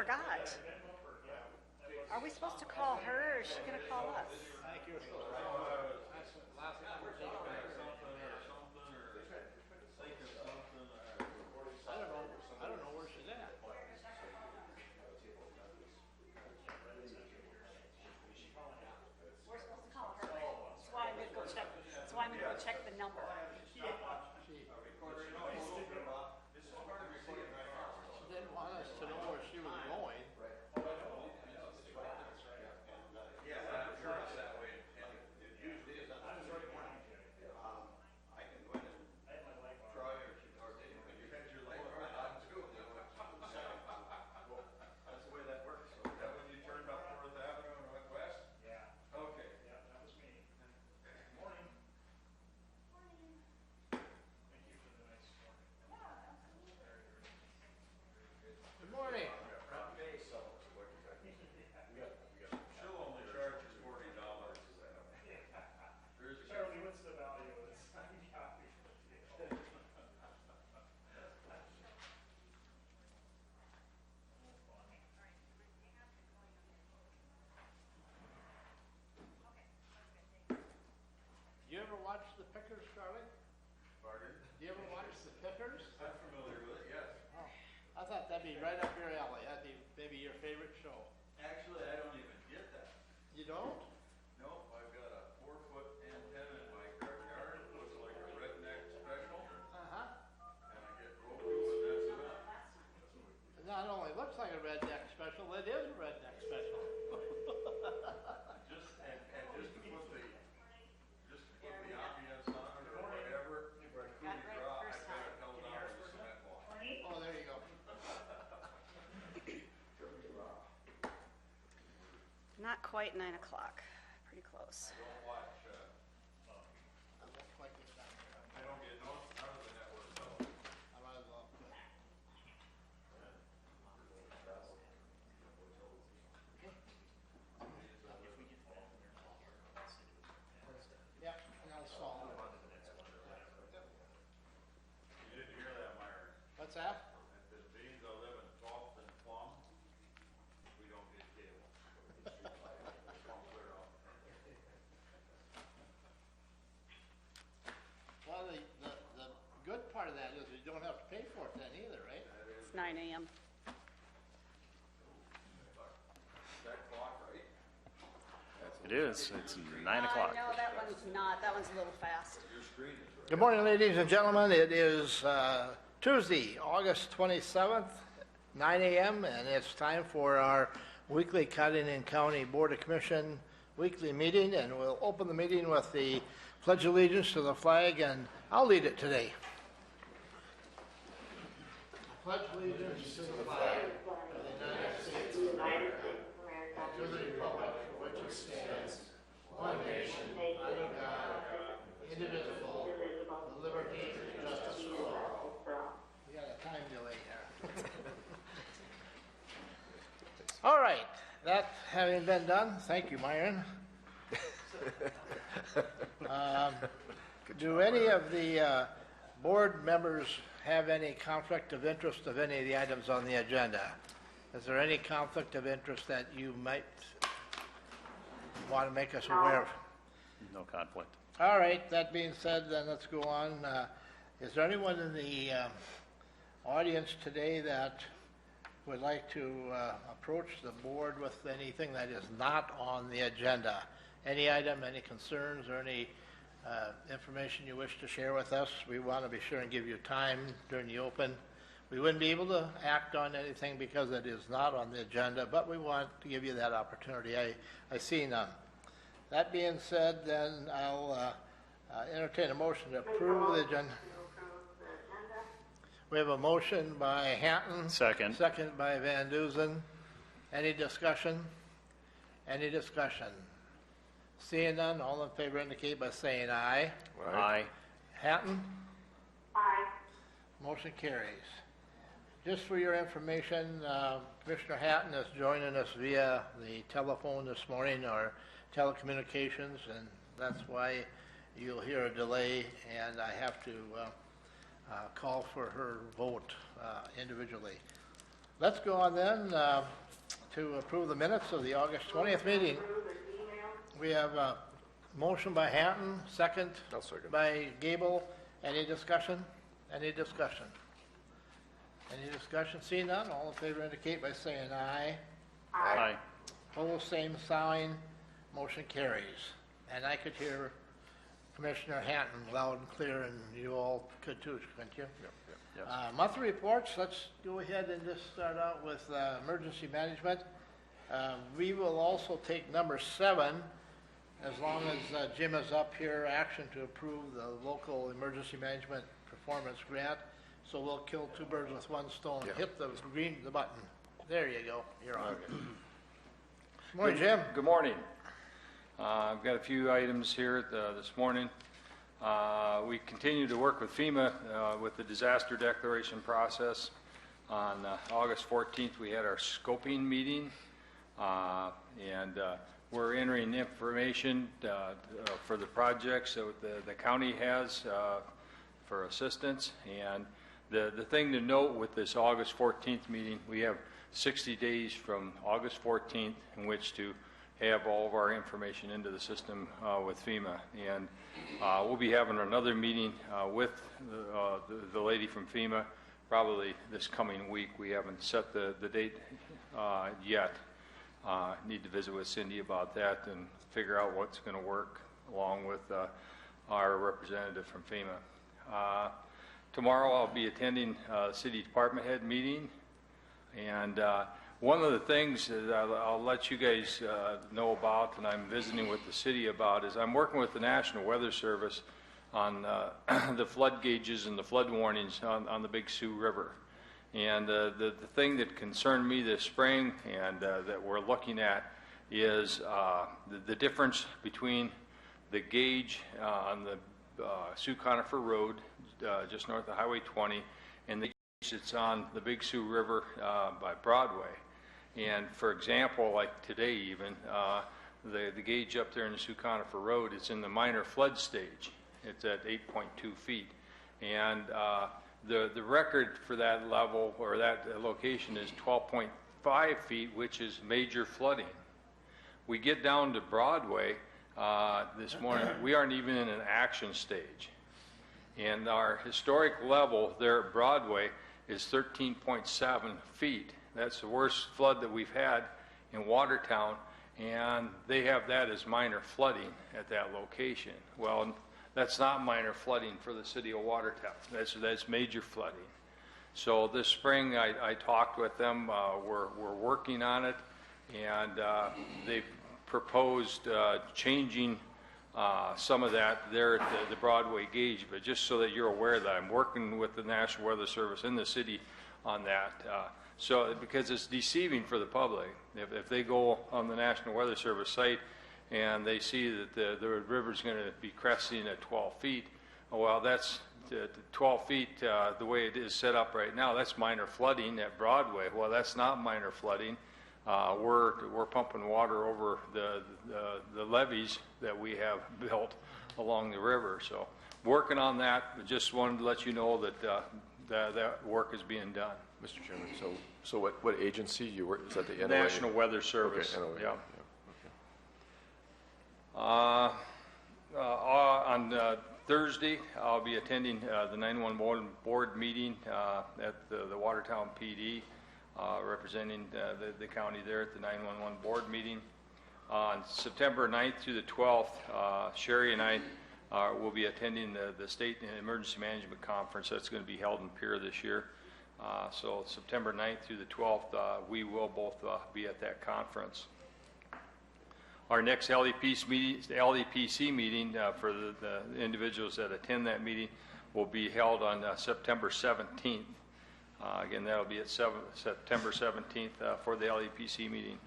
forgot. Are we supposed to call her, or is she going to call us? Thank you. I don't know where she's at. We're supposed to call her. That's why I'm going to go check. That's why I'm going to go check the number. She didn't want us to know where she was going. Good morning. She'll only charge you $40. Charlie, what's the value of this signed copy? Do you ever watch The Pickers, Charlie? Pardon? Do you ever watch The Pickers? I'm familiar with it, yes. Oh, I thought that'd be right up your alley. That'd be maybe your favorite show. Actually, I don't even get that. You don't? Nope, I've got a 4-foot antenna in my yard. It looks like a redneck special. Uh-huh. And I get Roku, and that's it. It not only looks like a redneck special, it is a redneck special. Just to put the ambiance on it or whatever, or coup Got de it right grace, I first gotta time. tell down with a cement block. Oh, there you go. Not quite 9 o'clock. Pretty close. I don't watch, It looks like it's down here. I don't get none of the network, so. I might as well. Yeah, and I'll solve it. You didn't hear that, Myron. What's that? If the beans I live in 12th and Plum, we don't get cable. Plum clear out. Well, the good part of that is you don't have to pay for it then either, right? It's 9 a.m. That clock, right? It is. It's 9 o'clock. No, that one's not. That one's a little fast. Your screen is right. Good morning, ladies and gentlemen. It is Tuesday, August 27th, 9 a.m., and it's time for our weekly Cottington County Board of Commission weekly meeting, and we'll open the meeting with the Pledge of Allegiance to the flag, and I'll lead it today. Pledge allegiance to the flag of the United States of America, to the republic for which it stands, one nation, under God, indivisible, with liberty and justice for all. We got a time delay here. All right, that having been done, thank you, Myron. Do any of the board members have any conflict of interest of any of the items on the agenda? Is there any conflict of interest that you might want to make us aware of? No conflict. All right, that being said, then let's go on. Is there anyone in the audience today that would like to approach the board with anything that is not on the agenda? Any item, any concerns, or any information you wish to share with us? We want to be sure and give you time during the open. We wouldn't be able to act on anything because it is not on the agenda, but we want to give you that opportunity. I see none. That being said, then I'll entertain a motion to approve the agenda. We have a motion by Hatton. Second. Second by Van Duzen. Any discussion? Any discussion? Seeing none, all in favor indicate by saying aye. Aye. Hatton? Aye. Motion carries. Just for your information, Commissioner Hatton is joining us via the telephone this morning, or telecommunications, and that's why you'll hear a delay, and I have to call for her vote individually. let's go on then to approve the minutes of the August 20th meeting. We have a motion by Hatton, second I'll second. by Gable. Any discussion? Any discussion? Any discussion? Seeing none, all in favor indicate by saying aye. Aye. Opposed, same sign. Motion carries. And I could hear Commissioner Hatton loud and clear, and you all could too, couldn't you? Yes. Monthly reports, let's go ahead and just start out with emergency management. We will also take number 7, as long as Jim is up here, action to approve the local emergency management performance grant. So we'll kill 2 birds with 1 stone. Yeah. Hit the button. There you go. You're on. Good morning, Jim. Good morning. I've got a few items here this morning. We continue to work with FEMA with the disaster declaration process. On August 14th, we had our scoping meeting, and we're entering information for the projects that the county has for assistance. And the thing to note with this August 14th meeting, we have 60 days from August 14th in which to have all of our information into the system with FEMA. And we'll be having another meeting with the lady from FEMA probably this coming week. We haven't set the date yet. Need to visit with Cindy about that and figure out what's going to work along with our representative from FEMA. Tomorrow I'll be attending city department head meeting, and one of the things that I'll let you guys know about, and I'm visiting with the city about, is I'm working with the National Weather Service on the flood gauges and the flood warnings on the Big Sioux River. And the thing that concerned me this spring and that we're looking at is the difference between the gauge on the Sioux Conifer Road, just north of Highway 20, and the gauge that's on the Big Sioux River by Broadway. And for example, like today even, the gauge up there in the Sioux Conifer Road, it's in the minor flood stage. It's at 8.2 feet. And the record for that level or that location is 12.5 feet, which is major flooding. We get down to Broadway this morning, we aren't even in an action stage. And our historic level there at Broadway is 13.7 feet. That's the worst flood that we've had in Watertown, and they have that as minor flooding at that location. Well, that's not minor flooding for the city of Watertown. That's major flooding. So this spring I talked with them. We're working on it, and they've proposed changing some of that there at the Broadway gauge. But just so that you're aware that I'm working with the National Weather Service in the city on that. So because it's deceiving for the public. If they go on the National Weather Service site and they see that the river's going to be cresting at 12 feet, well, that's 12 feet the way it is set up right now. That's minor flooding at Broadway. Well, that's not minor flooding. We're pumping water over the levees that we have built along the river. So working on that. But just wanted to let you know that that work is being done. Mr. Chairman, so what agency you work, is that the NOAA? National Weather Service. Okay, NOAA. Yeah. Okay. On Thursday, I'll be attending the 911 board meeting at the Watertown PD, representing the county there at the 911 board meeting. On September 9th through the 12th, Sherry and I will be attending the State Emergency Management Conference that's going to be held in Pierre this year. So September 9th through the 12th, we will both be at that conference. Our next LEPC meeting for the individuals that attend that meeting will be held on September 17th. Again, that'll be at September 17th for the LEPC meeting.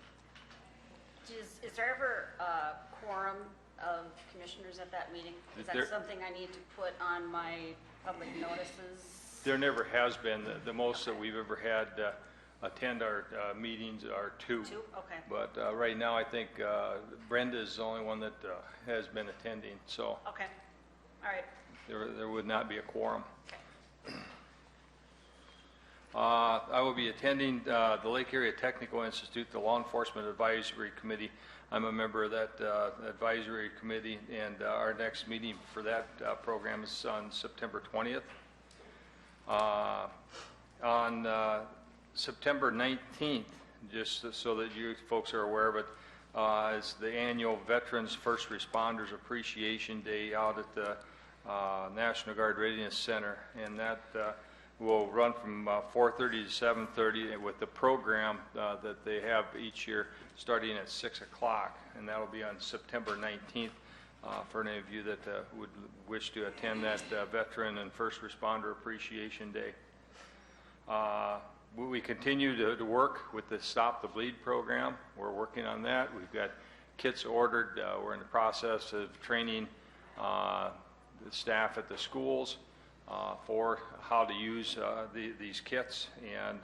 Is there ever a quorum of commissioners at that meeting? Is that something I need to put on my public notices? There never has been. The most that we've ever had attend our meetings are 2. 2? Okay. But right now, I think Brenda is the only one that has been attending. So Okay. All right. there would not be a quorum. I will be attending the Lake Area Technical Institute, the Law Enforcement Advisory Committee. I'm a member of that advisory committee, and our next meeting for that program is on September 20th. On September 19th, just so that you folks are aware of it, is the annual Veterans First Responders Appreciation Day out at the National Guard Readiness Center, and that will run from 4:30 to 7:30 with the program that they have each year starting at 6 o'clock, and that will be on September 19th for any of you that would wish to attend that Veteran and First Responder Appreciation Day. We continue to work with the Stop the Bleed program. We're working on that. We've got kits ordered. We're in the process of training the staff at the schools for how to use these kits, and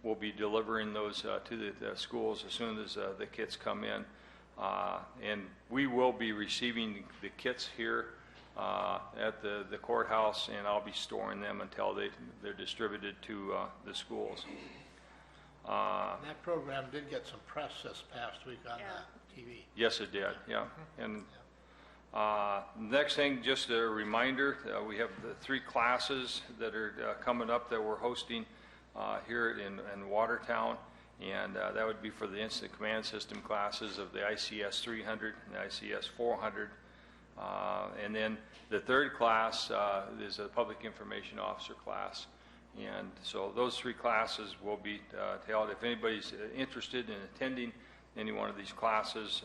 we'll be delivering those to the schools as soon as the kits come in. And we will be receiving the kits here at the courthouse, and I'll be storing them until they're distributed to the schools. That program did get some press this past week on the TV. Yes, it did, yeah. And next thing, just a reminder, we have the 3 classes that are coming up that we're hosting here in Watertown, and that would be for the Incident Command System classes of the ICS 300 and the ICS 400. And then the 3rd class is a Public Information Officer class. And so those 3 classes will be held. If anybody's interested in attending any one of these classes,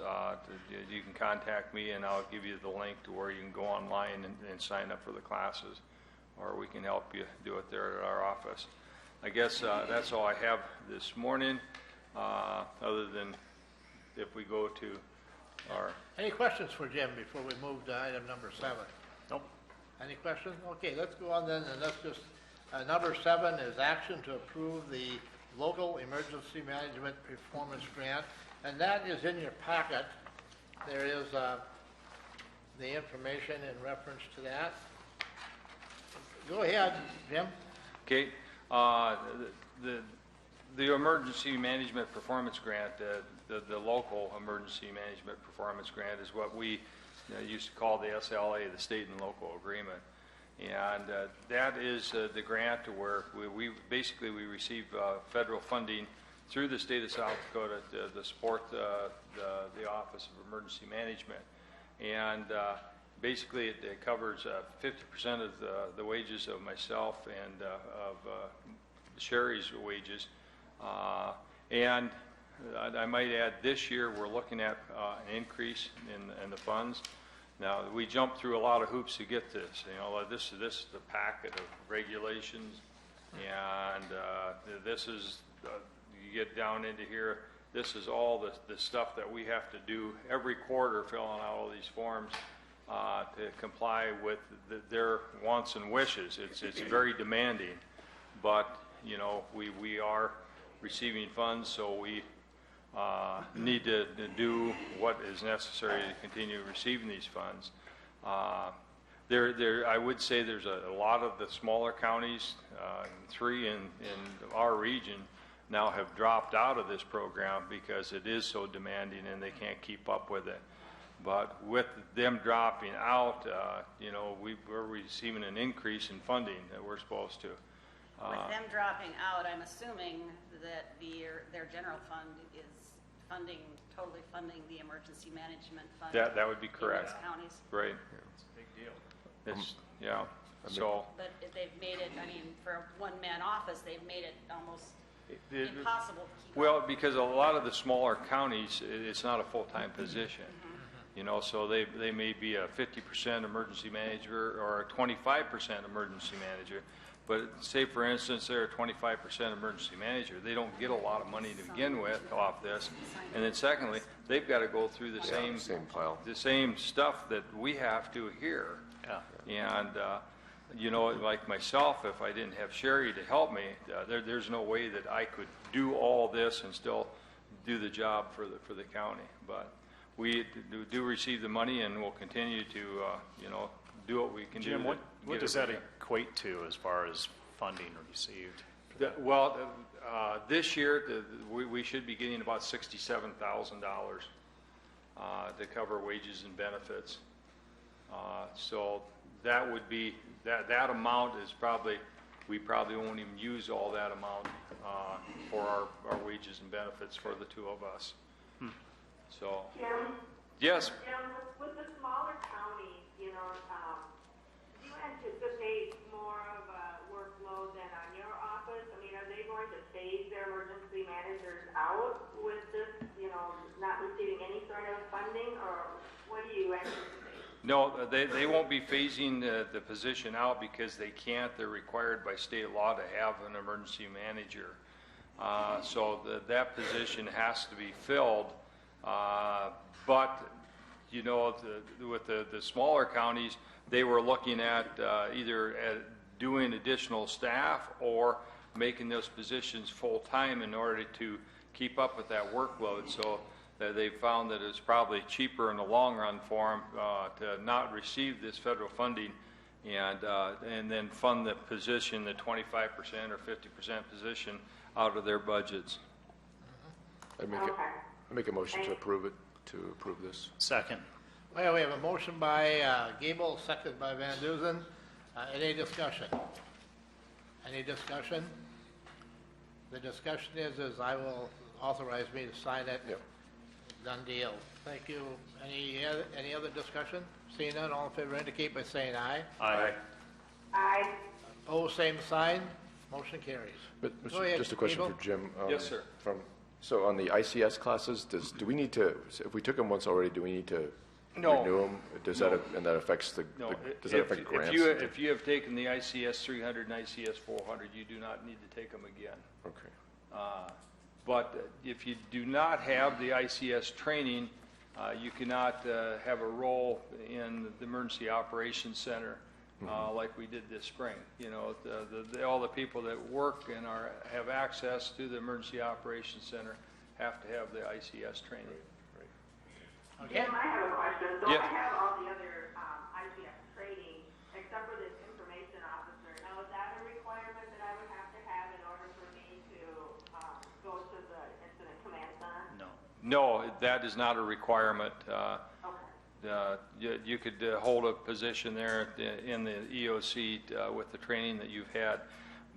you can contact me, and I'll give you the link to where you can go online and sign up for the classes, or we can help you do it there at our office. I guess that's all I have this morning, other than if we go to our... Any questions for Jim before we move to item number 7? Nope. Any questions? Okay, let's go on then, and let's just, number 7 is action to approve the Local Emergency Management Performance Grant, and that is in your packet. There is the information in reference to that. Go ahead, Jim. Okay. The Emergency Management Performance Grant, the Local Emergency Management Performance Grant, is what we used to call the SLA, the State and Local Agreement. And that is the grant where we basically receive federal funding through the state of South Dakota to support the Office of Emergency Management. And basically it covers 50% of the wages of myself and of Sherry's wages. And I might add, this year we're looking at an increase in the funds. Now, we jumped through a lot of hoops to get this. You know, this is the packet of regulations, and this is, you get down into here, this is all the stuff that we have to do every quarter, filling out all these forms to comply with their wants and wishes. It's very demanding, but, you know, we are receiving funds, so we need to do what is necessary to continue receiving these funds. I would say there's a lot of the smaller counties, 3 in our region, now have dropped out of this program because it is so demanding and they can't keep up with it. But with them dropping out, you know, we're receiving an increase in funding that we're supposed to. With them dropping out, I'm assuming that their general fund is totally funding the emergency management fund. That would be correct. In those counties. Right. It's a big deal. It's, yeah. So. But if they've made it, I mean, for a one-man office, they've made it almost impossible to keep Well, up. because a lot of the smaller counties, it's not a full-time position. You know, so they may be a 50% emergency manager or a 25% emergency manager. But say, for instance, they're a 25% emergency manager. They don't get a lot of money to begin with off this. And then secondly, they've got to go through the same pile. the same stuff that we have to here. Yeah. And, you know, like myself, if I didn't have Sherry to help me, there's no way that I could do all this and still do the job for the county. But we do receive the money, and we'll continue to, you know, do what we can do. Jim, what get does it that done. equate to as far as funding received? This year, we should be getting about $67,000 to cover wages and benefits. So that would be, that amount is probably, we probably won't even use all that amount for our wages and benefits for the two of us. So, Jim? yes, Jim, with the smaller counties, do you anticipate more of a workload than on your office? I mean, are they going to phase their emergency managers out with this, not receiving any sort of funding, or what do you anticipate? no, they won't be phasing the position out because they can't. They're required by state law to have an emergency manager. So that position has to be filled. But, with the smaller counties, they were looking at either at doing additional staff or making those positions full-time in order to keep up with that workload. So they found that it's probably cheaper in the long run for them to not receive this federal funding and then fund the position, the 25% or 50% position, out of their budgets. I make a motion to approve this. Second. Well, we have a motion by Gable, second by Van Duzen. Any discussion? Any discussion? The discussion is I will authorize me to sign it. Yep. Done deal. Thank you. Any other discussion? Seeing none, all in favor indicate by saying aye. Aye. Aye. Opposed, same sign. Motion carries. But, Go ahead, just a question Gable. for Jim. Yes, sir. So on the ICS classes, do we need to, if we took them once already, do we need to No. renew them? And that affects No, does that affect grants? if you have taken the ICS 300 and ICS 400, you do not need to take them again. Okay. But if you do not have the ICS training, you cannot have a role in the Emergency Operations Center like we did this spring. All the people that work and have access to the Emergency Operations Center have to have the ICS training. Okay. Jim, I have a question. So Yeah. I have all the other ICS training, except for this information officer. Now, is that a requirement that I would have to have in order for me to go to the Incident Command Center? No, that is not a requirement. Okay. You could hold a position there in the EOC with the training that you've had,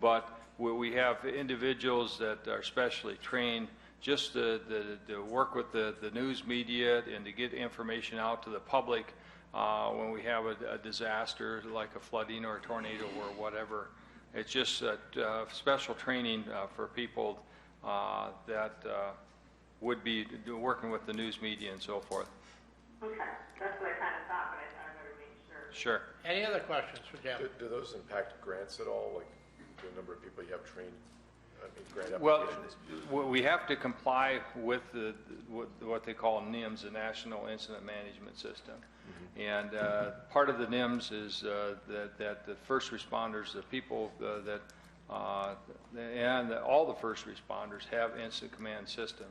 but we have individuals that are specially trained just to work with the news media and to get information out to the public when we have a disaster like a flooding or a tornado or whatever. It's just special training for people that would be working with the news media and so forth. Okay. That's what I kind of thought, but I thought I better make sure. Sure. Any other questions for Jim? Do those impact grants at all, like the number of people you have trained? Grant Well, applications? we have to comply with what they call NIMS, the National Incident Management System. And part of the NIMS is that the first responders, the people and all the first responders have instant command system.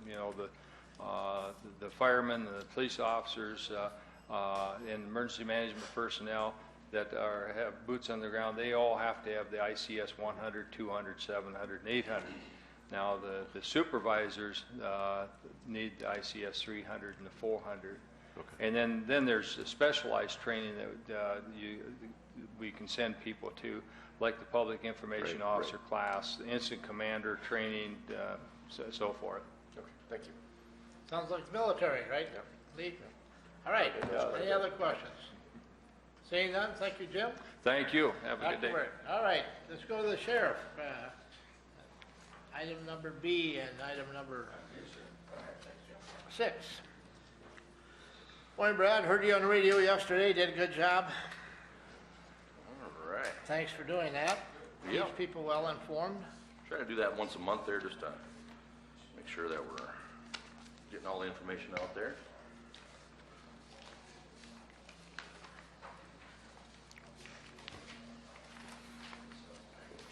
The firemen, the police officers, and emergency management personnel that have boots on the ground, they all have to have the ICS 100, 200, 700, and 800. Now, the supervisors need the ICS 300 and the 400. Okay. And then there's a specialized training that we can send people to, like the public information officer class, the instant commander training, so forth. Okay, thank you. Sounds like military, right? Yep. Lee? All right. Any other questions? Seeing none, thank you, Jim. Thank you. Have a good day. Excellent. All right, let's go to the sheriff. Item number B and item number 6. Morning, Brad. Heard you on the radio yesterday. Did a good job. All right. Thanks for doing that. Yeah. Keeps people well informed. Try to do that once a month there, just to make sure that we're getting all the information out there.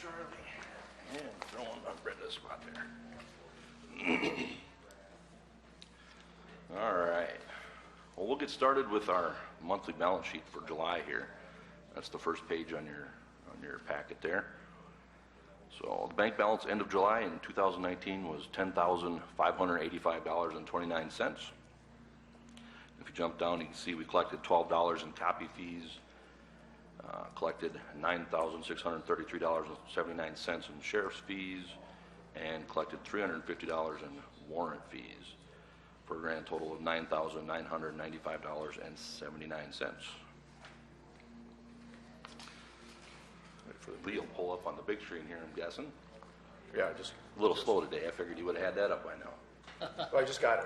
Charlie, and throwing my Brenda's spot there. All right. Well, we'll get started with our monthly balance sheet for July here. That's the first page on your packet there. So the bank balance end of July in 2019 was $10,585.29. If you jump down, you can see we collected $12 in copy fees, collected $9,633.79 in sheriff's fees, and collected $350 in warrant fees, for a grand total of $9,995.79. Wait for the wheel to pull up on the big screen here, I'm guessing. Yeah, just, A little slow today. I figured you would have had that up by now. well, I just got it.